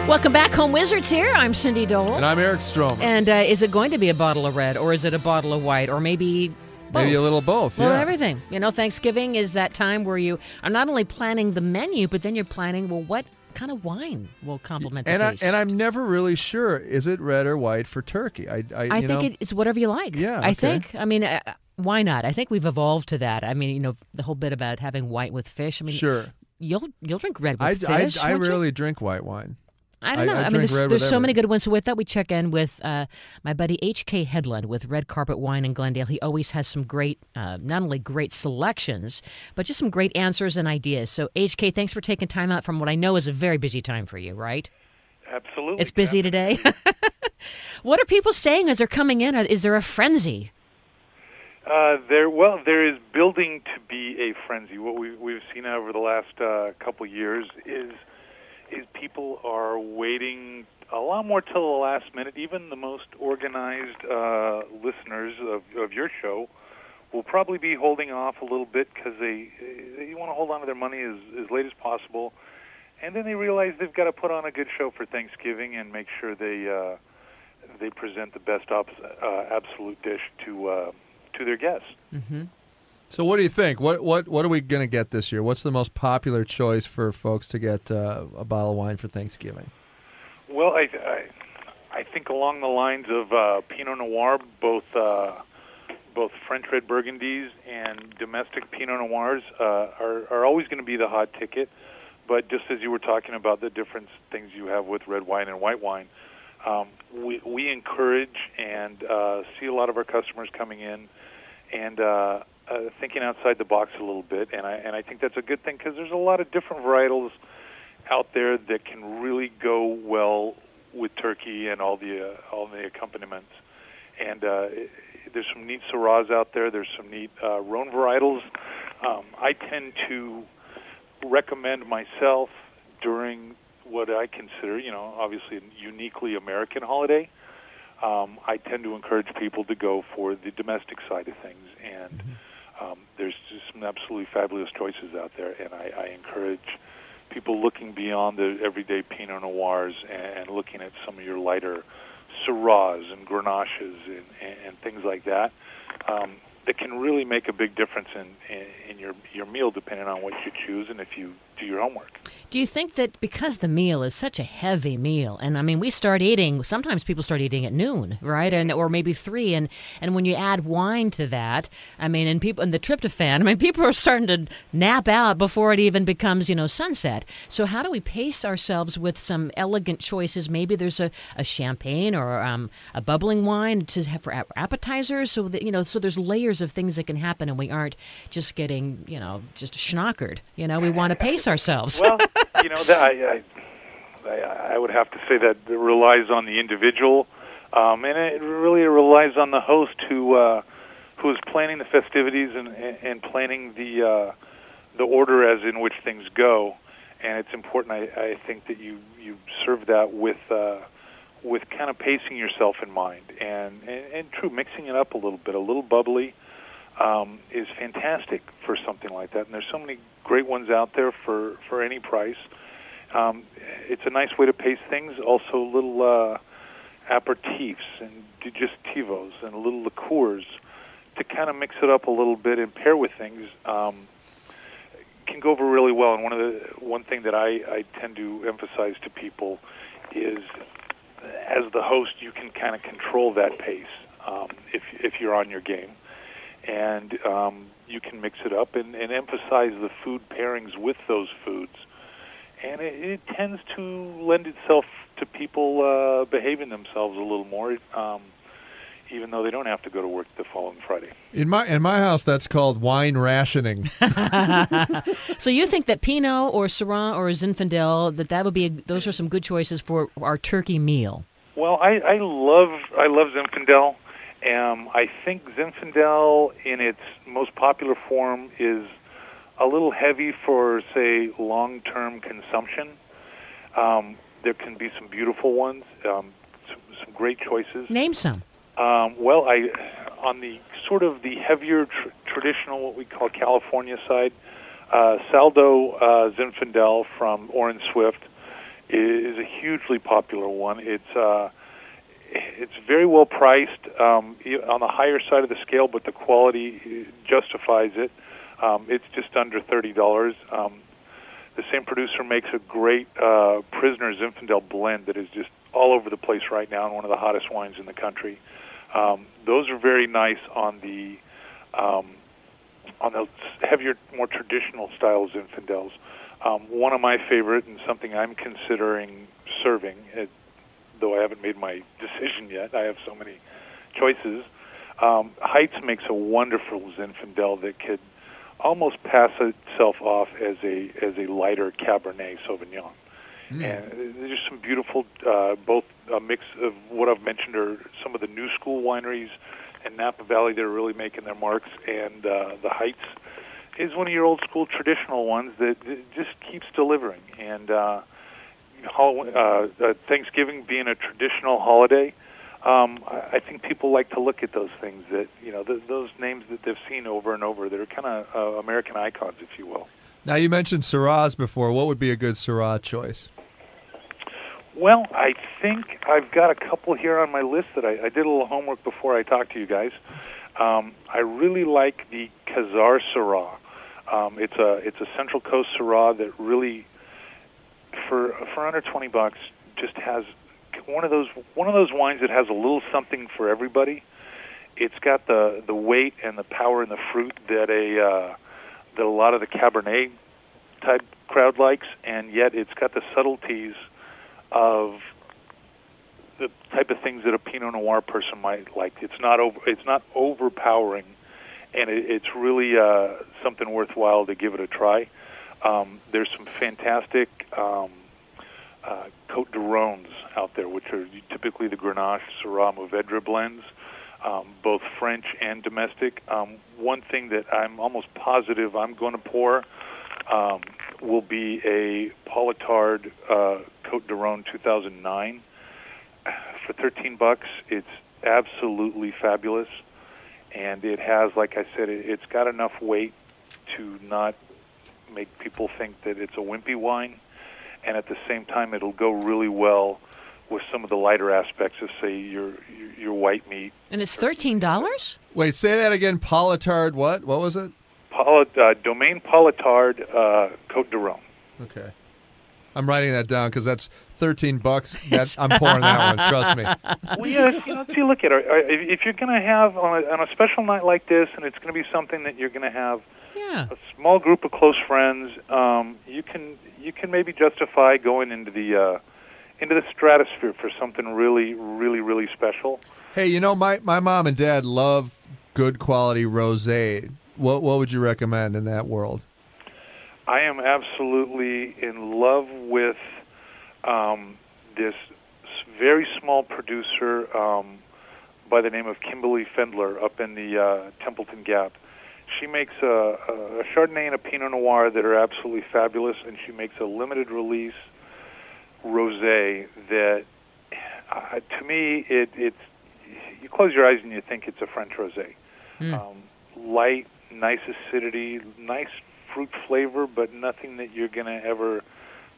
Welcome back, Home Wizards here. I'm Cindy Dole. And I'm Eric Stroman. And is it going to be a bottle of red, or is it a bottle of white, or maybe both? Maybe a little both, well, everything. You know, Thanksgiving is that time where you are not only planning the menu, but then you're planning, well, what kind of wine will complement the feast? And I'm never really sure, is it red or white for turkey? I think it's whatever you like. Yeah, I think. I mean, why not? I think we've evolved to that. I mean, you know, the whole bit about having white with fish. I mean, sure. You'll drink red with fish. I rarely drink white wine. I don't know. I mean, there's so many good ones. So with that, we check in with my buddy H.K. Hedlund with Red Carpet Wine in Glendale. He always has some great, not only great selections, but just some great answers and ideas. So H.K., thanks for taking time out from what I know is a very busy time for you, right? Absolutely. It's busy today? What are people saying as they're coming in? Is there a frenzy? There is building to be a frenzy. What we've seen over the last couple years is people are waiting a lot more till the last minute. Even the most organized listeners of your show will probably be holding off a little bit because they want to hold on to their money as late as possible, and then they realize they've got to put on a good show for Thanksgiving and make sure they present the best absolute dish to their guests. Mm-hmm. So what do you think? What are we going to get this year? What's the most popular choice for folks to get a bottle of wine for Thanksgiving? Well, I think along the lines of Pinot Noir, both French red Burgundies and domestic Pinot Noirs are always going to be the hot ticket. But just as you were talking about the different things you have with red wine and white wine, we encourage and see a lot of our customers coming in and thinking outside the box a little bit, and I think that's a good thing because there's a lot of different varietals out there that can really go well with turkey and all the accompaniments. And there's some neat Syrahs out there. There's some neat Rhone varietals. I tend to recommend myself during what I consider, obviously a uniquely American holiday. I tend to encourage people to go for the domestic side of things, and there's just some absolutely fabulous choices out there, and I encourage people looking beyond the everyday Pinot Noirs and looking at some of your lighter Syrahs and Grenaches and things like that that can really make a big difference in your meal depending on what you choose and if you do your homework. Do you think that because the meal is such a heavy meal, and I mean, we start eating, sometimes people start eating at noon, right? Or maybe 3, and when you add wine to that, I mean, and the tryptophan, I mean, people are starting to nap out before it even becomes, sunset. So how do we pace ourselves with some elegant choices? Maybe there's a champagne or a bubbling wine to have for appetizers, so that, so there's layers of things that can happen, and we aren't just getting, just schnockered. We want to pace ourselves. Well, I would have to say that it relies on the individual, and it really relies on the host who is planning the festivities and planning the order as in which things go. And it's important, I think, that you serve that with kind of pacing yourself in mind and true mixing it up a little bit, a little bubbly. Is fantastic for something like that, and there's so many great ones out there for any price. It's a nice way to pace things. Also, little aperitifs and digestivos and little liqueurs to kind of mix it up a little bit and pair with things can go over really well. And one thing that I tend to emphasize to people is, as the host, you can kind of control that pace if you're on your game. And you can mix it up and emphasize the food pairings with those foods. And it tends to lend itself to people behaving themselves a little more, even though they don't have to go to work the following Friday. In my house, that's called wine rationing. So you think that Pinot or Syrah or Zinfandel, that would be those are some good choices for our turkey meal? Well, I love Zinfandel. I think Zinfandel, in its most popular form, is a little heavy for, say, long-term consumption. There can be some beautiful ones, some great choices. Name some. On the sort of the heavier traditional, what we call California side, Saldo Zinfandel from Orange Swift is a hugely popular one. It's very well priced, on the higher side of the scale, but the quality justifies it. It's just under $30. The same producer makes a great Prisoner Zinfandel blend that is just all over the place right now and one of the hottest wines in the country. Those are very nice on the heavier, more traditional style Zinfandels. One of my favorite and something I'm considering serving, though I haven't made my decision yet. I have so many choices. Heights makes a wonderful Zinfandel that could almost pass itself off as a lighter Cabernet Sauvignon. And there's some beautiful, both a mix of what I've mentioned are some of the new school wineries in Napa Valley that are really making their marks, and the Heights is one of your old school traditional ones that just keeps delivering. And Thanksgiving being a traditional holiday, I think people like to look at those things that, those names that they've seen over and over. They're kind of American icons, if you will. Now, you mentioned Syrahs before. What would be a good Syrah choice? Well, I think I've got a couple here on my list that I did a little homework before I talked to you guys. I really like the Khazar Syrah. It's a Central Coast Syrah that really, for under $20, just has one of those wines that has a little something for everybody. It's got the weight and the power and the fruit that a lot of the Cabernet type crowd likes, and yet it's got the subtleties of the type of things that a Pinot Noir person might like. It's not overpowering, and it's really something worthwhile to give it a try. There's some fantastic Côte de Rhônes out there, which are typically the Grenache, Syrah, Mourvedre blends, both French and domestic. One thing that I'm almost positive I'm going to pour will be a Palatard Côte de Rhône 2009 for $13. It's absolutely fabulous, and it has, like I said, it's got enough weight to not make people think that it's a wimpy wine, and at the same time it'll go really well with some of the lighter aspects of, say, your white meat. And it's $13? Wait, say that again. Palatard what? What was it? Domaine Palatard Côte de Rhône. Okay. I'm writing that down because that's $13. I'm pouring that one. Trust me. Well, yeah, if you look at it, if you're going to have on a special night like this, and it's going to be something that you're going to have a small group of close friends, you can maybe justify going into the stratosphere for something really, really, really special. Hey, my mom and dad love good quality rosé. What would you recommend in that world? I am absolutely in love with this very small producer by the name of Kimberly Fendler up in the Templeton Gap. She makes a Chardonnay and a Pinot Noir that are absolutely fabulous, and she makes a limited release rosé that, to me, it's you close your eyes and you think it's a French rosé. Light, nice acidity, nice fruit flavor, but nothing that you're going to ever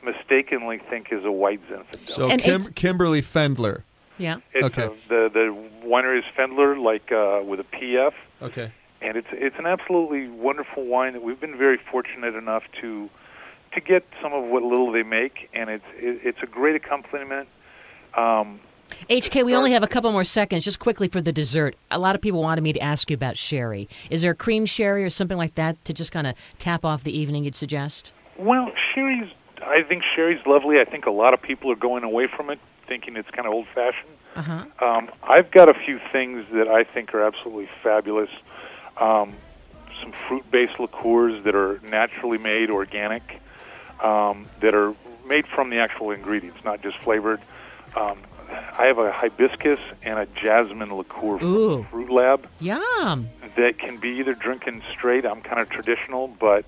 mistakenly think is a white Zinfandel. So Kimberly Fendler. Yeah. Okay. The winery is Fendler, like with a PF. Okay. And it's an absolutely wonderful wine that we've been very fortunate enough to get some of what little they make, and it's a great accompaniment. HK, we only have a couple more seconds, just quickly for the dessert. A lot of people wanted me to ask you about sherry. Is there a cream sherry or something like that to just kind of tap off the evening you'd suggest? Well, I think sherry's lovely. I think a lot of people are going away from it, thinking it's kind of old-fashioned. Uh-huh. I've got a few things that I think are absolutely fabulous. Some fruit-based liqueurs that are naturally made, organic, that are made from the actual ingredients, not just flavored. I have a hibiscus and a jasmine liqueur from Fruit Lab. Yum! That can be either drinking straight. I'm kind of traditional, but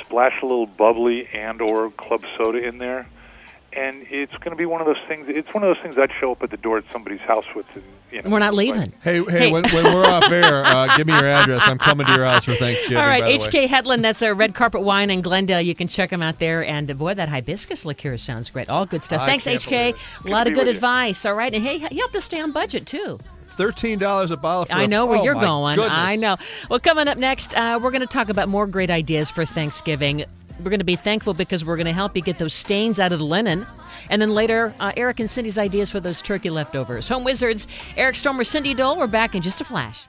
splash a little bubbly and or club soda in there, And it's going to be one of those things. It's one of those things I'd show up at the door at somebody's house with. And, We're not leaving. Hey, when we're off air, give me your address. I'm coming to your house for Thanksgiving. All right, by the way. HK Hedlund, that's our Red Carpet Wine in Glendale. You can check them out there. And boy, that hibiscus liqueur sounds great. All good stuff. I Thanks, can't HK. believe A lot of Good good to be with you. advice. All right, and hey, he helped us stay on budget too. $13 a bottle for I know where you're my going. Goodness. I know. Well, coming up next, we're going to talk about more great ideas for Thanksgiving. We're going to be thankful because we're going to help you get those stains out of the linen. And then later, Eric and Cindy's ideas for those turkey leftovers. Home Wizards, Eric Stormer, Cindy Dole. We're back in just a flash.